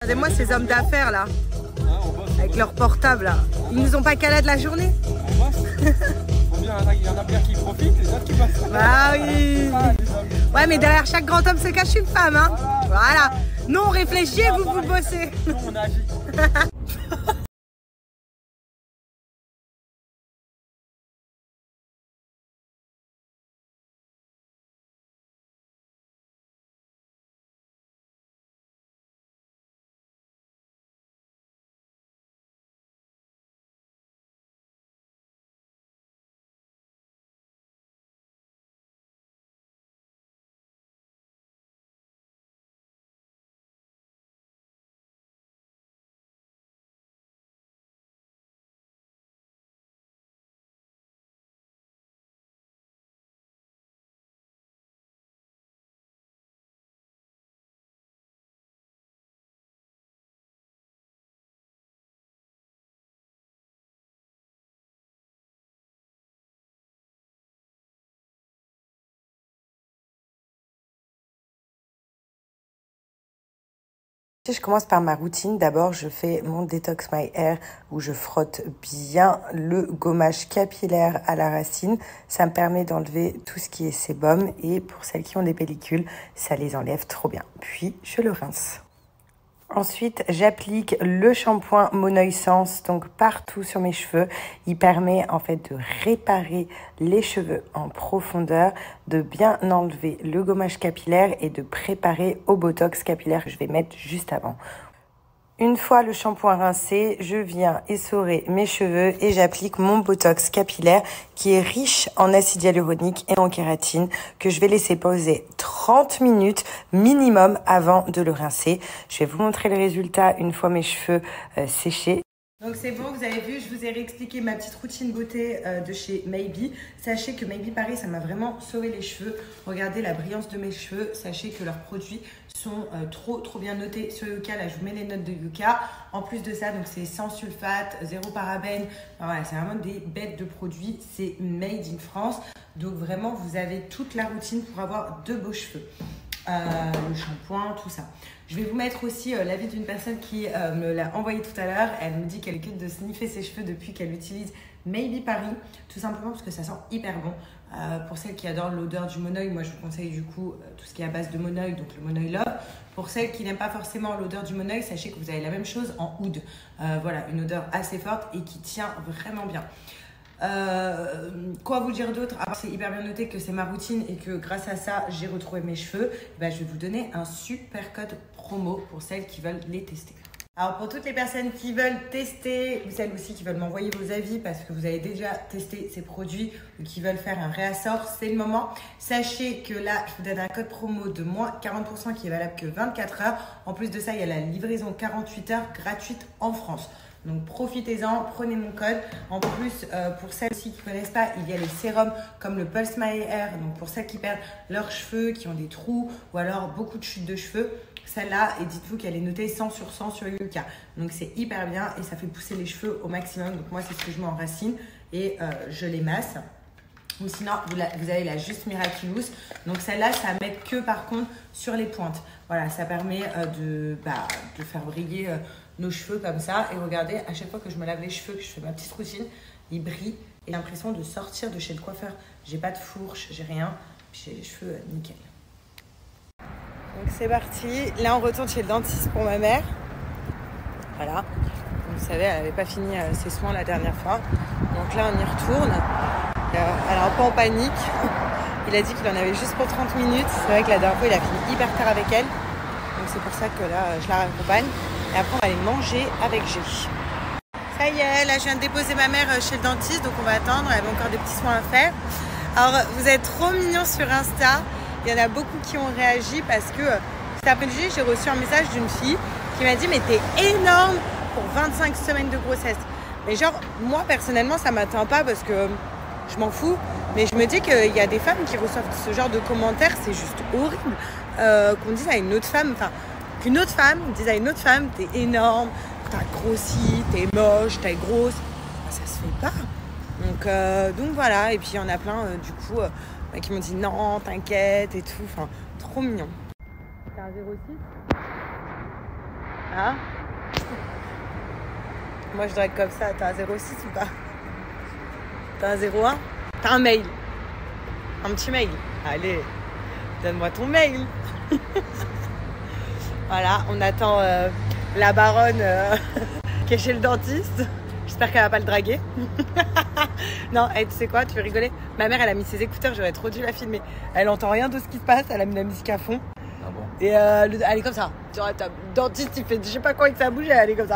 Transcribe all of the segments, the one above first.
Regardez-moi ces hommes d'affaires là, avec leur portable là. Ils nous ont pas calé de la journée. Il y en a bien qui profitent, les autres qui passent. Bah oui. Ouais, mais derrière chaque grand homme se cache une femme, hein. Voilà. Nous on réfléchit et vous bossez. Nous on agit. Je commence par ma routine. D'abord, je fais mon Detox My Hair où je frotte bien le gommage capillaire à la racine. Ça me permet d'enlever tout ce qui est sébum et pour celles qui ont des pellicules, ça les enlève trop bien. Puis, je le rince. Ensuite, j'applique le shampoing Monoïsance donc partout sur mes cheveux. Il permet en fait de réparer les cheveux en profondeur, de bien enlever le gommage capillaire et de préparer au botox capillaire que je vais mettre juste avant. Une fois le shampoing rincé, je viens essorer mes cheveux et j'applique mon botox capillaire qui est riche en acide hyaluronique et en kératine que je vais laisser poser 30 minutes minimum avant de le rincer. Je vais vous montrer le résultat une fois mes cheveux séchés. Donc c'est bon, vous avez vu, je vous ai réexpliqué ma petite routine beauté de chez Maybe. Sachez que Maybe Paris, ça m'a vraiment sauvé les cheveux. Regardez la brillance de mes cheveux. Sachez que leurs produits sont trop bien notés sur Yuka. Là, je vous mets les notes de Yuka. En plus de ça, donc c'est sans sulfate, zéro parabène. Enfin, voilà, c'est vraiment des bêtes de produits. C'est made in France. Donc vraiment, vous avez toute la routine pour avoir de beaux cheveux. Le shampoing, tout ça. Je vais vous mettre aussi l'avis d'une personne qui me l'a envoyé tout à l'heure. Elle me dit qu'elle quitte de sniffer ses cheveux depuis qu'elle utilise Maybe Paris, tout simplement parce que ça sent hyper bon. Pour celles qui adorent l'odeur du Moneuil, moi je vous conseille du coup tout ce qui est à base de Moneuil, donc le Moneuil Love. Pour celles qui n'aiment pas forcément l'odeur du Moneuil, sachez que vous avez la même chose en oud. Voilà, une odeur assez forte et qui tient vraiment bien. Quoi vous dire d'autre? Alors c'est hyper bien noté que c'est ma routine et que grâce à ça j'ai retrouvé mes cheveux. Ben, je vais vous donner un super code promo pour celles qui veulent les tester. Alors pour toutes les personnes qui veulent tester ou celles aussi qui veulent m'envoyer vos avis parce que vous avez déjà testé ces produits ou qui veulent faire un réassort, c'est le moment. Sachez que là je vous donne un code promo de moins 40% qui est valable que 24 heures. En plus de ça, il y a la livraison 48 heures gratuite en France. Donc profitez-en, prenez mon code. En plus, pour celles aussi qui ne connaissent pas, il y a les sérums comme le Pulse My Hair. Donc pour celles qui perdent leurs cheveux, qui ont des trous ou alors beaucoup de chutes de cheveux, celle-là, et dites-vous qu'elle est notée 100 sur 100 sur Yuka. Donc c'est hyper bien et ça fait pousser les cheveux au maximum. Donc moi, c'est ce que je mets en racine et je les masse. Ou sinon, vous avez la Juste Miraculous. Donc celle-là, ça ne met que par contre sur les pointes. Voilà, ça permet de faire briller nos cheveux comme ça. Et regardez, à chaque fois que je me lave les cheveux, que je fais ma petite routine, ils brillent. Et j'ai l'impression de sortir de chez le coiffeur. J'ai pas de fourche, j'ai rien. Puis j'ai les cheveux nickel. Donc c'est parti. Là, on retourne chez le dentiste pour ma mère. Voilà. Vous savez, elle n'avait pas fini ses soins la dernière fois. Donc là, on y retourne. Elle est un peu en panique. Il a dit qu'il en avait juste pour 30 minutes. C'est vrai que la dernière fois, il a fini hyper tard avec elle. Donc c'est pour ça que là, je la raccompagne. Et après, on va aller manger avec G. Ça y est, là, je viens de déposer ma mère chez le dentiste. Donc on va attendre. Elle avait encore des petits soins à faire. Alors, vous êtes trop mignons sur Insta. Il y en a beaucoup qui ont réagi parce que cet après-midi, j'ai reçu un message d'une fille qui m'a dit « Mais t'es énorme pour 25 semaines de grossesse ». Mais genre, moi, personnellement, ça m'atteint pas parce que je m'en fous. Mais je me dis qu'il y a des femmes qui reçoivent ce genre de commentaires. C'est juste horrible qu'on dise à une autre femme... Enfin, qu'une autre femme dise à une autre femme « T'es énorme, t'as grossi, t'es moche, t'es grosse ». Ça se fait pas. Donc voilà. Et puis, il y en a plein, du coup... qui m'ont dit non, t'inquiète et tout. Enfin, trop mignon. C'est un 06. Hein? Moi, je drague comme ça. T'as un 06 ou pas? T'as un 01? T'as un mail? Un petit mail? Allez, donne-moi ton mail. Voilà, on attend la baronne qui est chez le dentiste. J'espère qu'elle va pas le draguer. Non, hey, tu sais quoi, tu veux rigoler? Ma mère, elle a mis ses écouteurs, j'aurais trop dû la filmer. Elle entend rien de ce qui se passe, elle a mis la musique à fond. Ah bon? Et elle est comme ça. Tu vois, le dentiste, il fait je sais pas quoi avec sa bouche, elle est comme ça.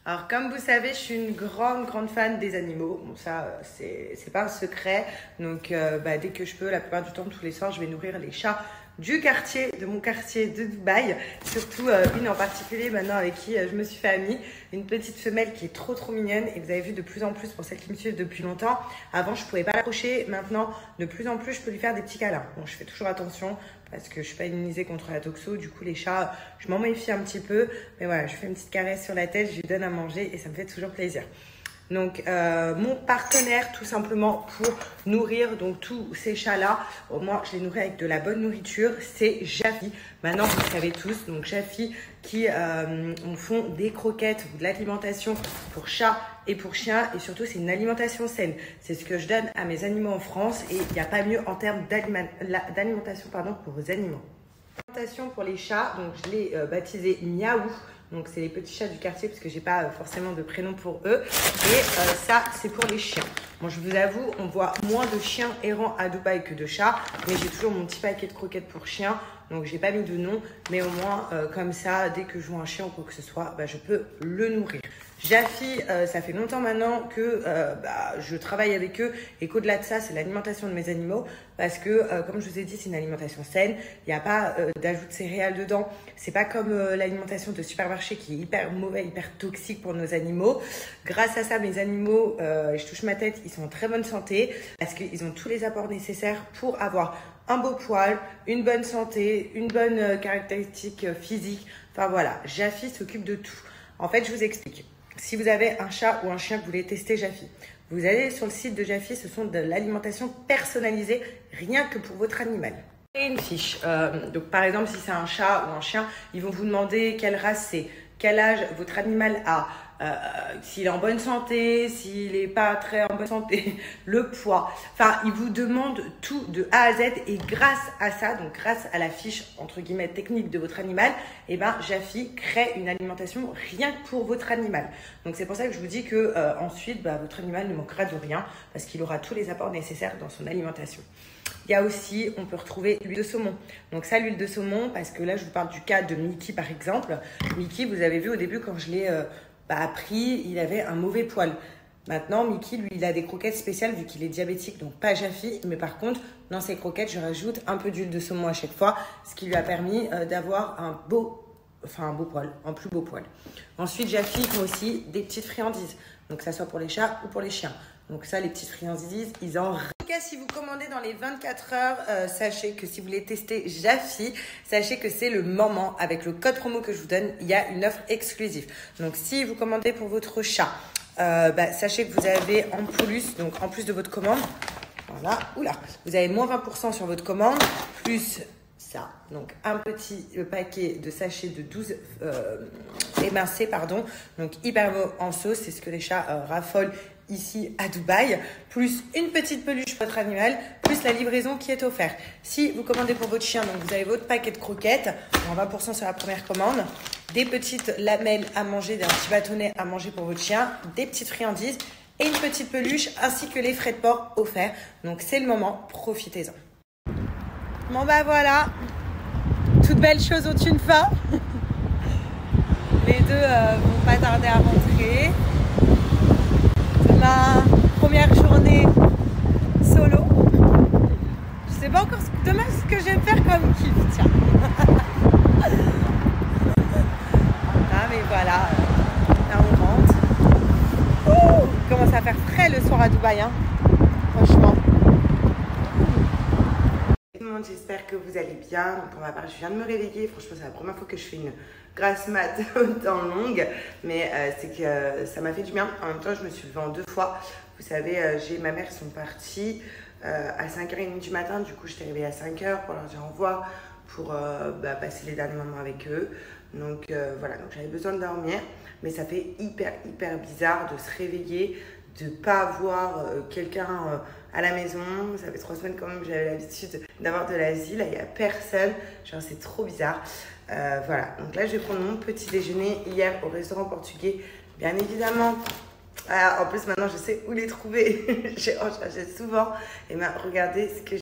Alors, comme vous savez, je suis une grande fan des animaux. Bon, ça, c'est pas un secret. Donc, dès que je peux, la plupart du temps, tous les soirs, je vais nourrir les chats du quartier, de mon quartier de Dubaï. Surtout une en particulier maintenant avec qui je me suis fait amie. Une petite femelle qui est trop mignonne. Et vous avez vu de plus en plus, pour celles qui me suivent depuis longtemps, avant, je pouvais pas l'approcher. Maintenant, de plus en plus, je peux lui faire des petits câlins. Bon, je fais toujours attention parce que je suis pas immunisée contre la toxo. Du coup, les chats, je m'en méfie un petit peu. Mais voilà, je fais une petite caresse sur la tête, je lui donne à manger et ça me fait toujours plaisir. Donc, mon partenaire, tout simplement, pour nourrir donc tous ces chats-là, moi, je les nourris avec de la bonne nourriture, c'est Jaffy. Maintenant, vous le savez tous, donc Jaffy qui font des croquettes ou de l'alimentation pour chats et pour chiens. Et surtout, c'est une alimentation saine. C'est ce que je donne à mes animaux en France et il n'y a pas mieux en termes d'alimentation pour vos animaux. Alimentation pour les chats, donc je l'ai baptisé Miaou. Donc, c'est les petits chats du quartier parce que j'ai pas forcément de prénom pour eux. Et ça, c'est pour les chiens. Bon, je vous avoue, on voit moins de chiens errants à Dubaï que de chats. Mais j'ai toujours mon petit paquet de croquettes pour chiens. Donc, j'ai pas mis de nom. Mais au moins, comme ça, dès que je vois un chien ou quoi que ce soit, je peux le nourrir. Jaffy, ça fait longtemps maintenant que je travaille avec eux et qu'au-delà de ça, c'est l'alimentation de mes animaux parce que, comme je vous ai dit, c'est une alimentation saine. Il n'y a pas d'ajout de céréales dedans. C'est pas comme l'alimentation de supermarché qui est hyper mauvais, hyper toxique pour nos animaux. Grâce à ça, mes animaux, je touche ma tête, ils sont en très bonne santé parce qu'ils ont tous les apports nécessaires pour avoir un beau poil, une bonne santé, une bonne caractéristique physique. Enfin voilà, Jaffy s'occupe de tout. En fait, je vous explique. Si vous avez un chat ou un chien que vous voulez tester Jaffy, vous allez sur le site de Jaffy, ce sont de l'alimentation personnalisée, rien que pour votre animal. Et une fiche. Donc par exemple, si c'est un chat ou un chien, ils vont vous demander quelle race c'est, quel âge votre animal a, s'il est en bonne santé, s'il n'est pas très en bonne santé, le poids. Enfin, ils vous demandent tout de A à Z et grâce à ça, donc grâce à la fiche entre guillemets technique de votre animal, Jaffy crée une alimentation rien que pour votre animal. Donc c'est pour ça que je vous dis que ensuite, votre animal ne manquera de rien parce qu'il aura tous les apports nécessaires dans son alimentation. Il y a aussi, on peut retrouver l'huile de saumon. Donc ça, l'huile de saumon, parce que là, je vous parle du cas de Mickey par exemple. Mickey, vous avez vu au début quand je l'ai appris, il avait un mauvais poil. Maintenant, Mickey, lui, il a des croquettes spéciales vu qu'il est diabétique, donc pas Jaffy. Mais par contre, dans ses croquettes, je rajoute un peu d'huile de saumon à chaque fois, ce qui lui a permis d'avoir un beau poil, un plus beau poil. Ensuite, Jaffy font aussi des petites friandises. Donc, que ça soit pour les chats ou pour les chiens. Donc ça, les petites friandises, ils en... En tout cas, si vous commandez dans les 24 heures, sachez que si vous voulez tester Jaffy, sachez que c'est le moment. Avec le code promo que je vous donne, il y a une offre exclusive. Donc, si vous commandez pour votre chat, sachez que vous avez en plus de votre commande, voilà, vous avez moins 20% sur votre commande, plus ça. Donc, un petit paquet de sachets de 12 émincés, donc hyper beau en sauce, c'est ce que les chats raffolent ici à Dubaï, plus une petite peluche pour votre animal, plus la livraison qui est offerte. Si vous commandez pour votre chien, donc vous avez votre paquet de croquettes, en 20% sur la première commande, des petites lamelles à manger, d'un petit bâtonnet à manger pour votre chien, des petites friandises et une petite peluche ainsi que les frais de port offerts. Donc c'est le moment, profitez-en. Bon bah voilà, toutes belles choses ont une fin. Les deux vont pas tarder à rentrer. C'est ma première journée solo. Je sais pas encore demain ce que je vais me faire comme kiff, tiens. Ah mais voilà, là on rentre. Ouh, il commence à faire frais le soir à Dubaï, hein. Franchement. Tout le monde, j'espère que vous allez bien. Donc pour ma part, je viens de me réveiller. Franchement, c'est la première fois que je fais une grasse mat autant longue, mais c'est que ça m'a fait du bien. En même temps, je me suis levée en 2 fois. Vous savez, ma mère, ils sont partis à 5h30 du matin. Du coup, j'étais réveillée à 5h pour leur dire au revoir, pour passer les derniers moments avec eux. Donc voilà, donc j'avais besoin de dormir, mais ça fait hyper bizarre de se réveiller, de ne pas avoir quelqu'un à la maison. Ça fait 3 semaines quand même que j'avais l'habitude d'avoir de l'asile. Là, il n'y a personne. Genre, c'est trop bizarre. Voilà, donc là, je vais prendre mon petit déjeuner hier au restaurant portugais. Bien évidemment, en plus, maintenant, je sais où les trouver. J'ai souvent. Et bien, regardez ce que